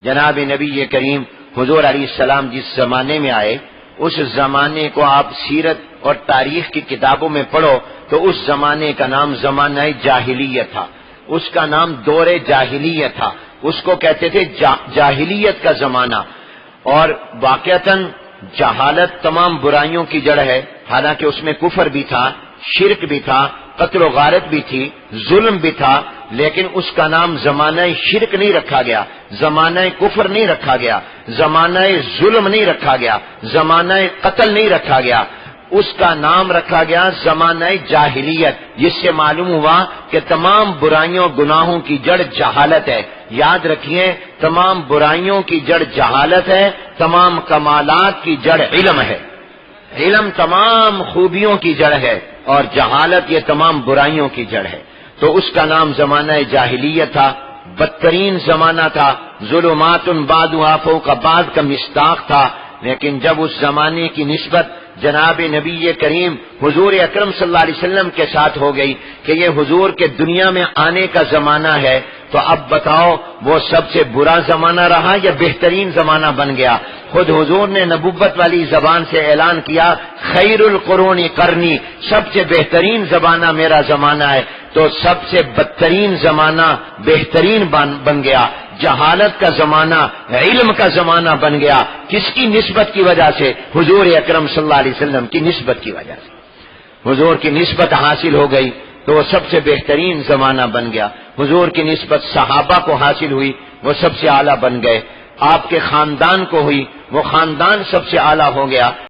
جناب نبی کریم حضور علیہ السلام جس زمانے میں آئے اس زمانے کو آپ سیرت اور تاریخ کی کتابوں میں پڑھو تو اس زمانے کا نام زمانہ جاہلیت تھا، اس کا نام دور جاہلیت تھا، اس کو کہتے تھے جاہلیت کا زمانہ۔ اور واقعتاً جہالت تمام برائیوں کی جڑ ہے، حالانکہ اس میں کفر بھی تھا، شرک بھی تھا، قتل و غارت بھی تھی، ظلم بھی تھا، لیکن اس کا نام زمانہ شرک نہیں رکھا گیا، زمانہ کفر نہیں رکھا گیا، زمانہ ظلم نہیں رکھا گیا، زمانہ قتل نہیں رکھا گیا، اس کا نام رکھا گیا زمانہ جاہلیت، جس سے معلوم ہوا کہ تمام برائیوں گناہوں کی جڑ جہالت ہے۔ یاد رکھیے، تمام برائیوں کی جڑ جہالت ہے، تمام کمالات کی جڑ علم ہے۔ علم تمام خوبیوں کی جڑ ہے اور جہالت یہ تمام برائیوں کی جڑ ہے۔ تو اس کا نام زمانہ جاہلیت تھا، بدترین زمانہ تھا، ظلمات بعضها فوق بعض کا مصداق تھا۔ لیکن جب اس زمانے کی نسبت جناب نبی کریم حضور اکرم صلی اللہ علیہ وسلم کے ساتھ ہو گئی کہ یہ حضور کے دنیا میں آنے کا زمانہ ہے، تو اب بتاؤ وہ سب سے برا زمانہ رہا یا بہترین زمانہ بن گیا؟ خود حضور نے نبوت والی زبان سے اعلان کیا، خیر القرون قرنی، سب سے بہترین زمانہ میرا زمانہ ہے، تو سب سے بدترین زمانہ بہترین بن گیا، جہالت کا زمانہ علم کا زمانہ بن گیا۔ کس کی نسبت کی وجہ سے؟ حضور اکرم صلی اللہ علیہ وسلم کی نسبت کی وجہ سے۔ حضور کی نسبت حاصل ہو گئی تو وہ سب سے بہترین زمانہ بن گیا۔ حضور کی نسبت صحابہ کو حاصل ہوئی، وہ سب سے اعلیٰ بن گئے۔ آپ کے خاندان کو ہوئی، وہ خاندان سب سے اعلیٰ ہو گیا۔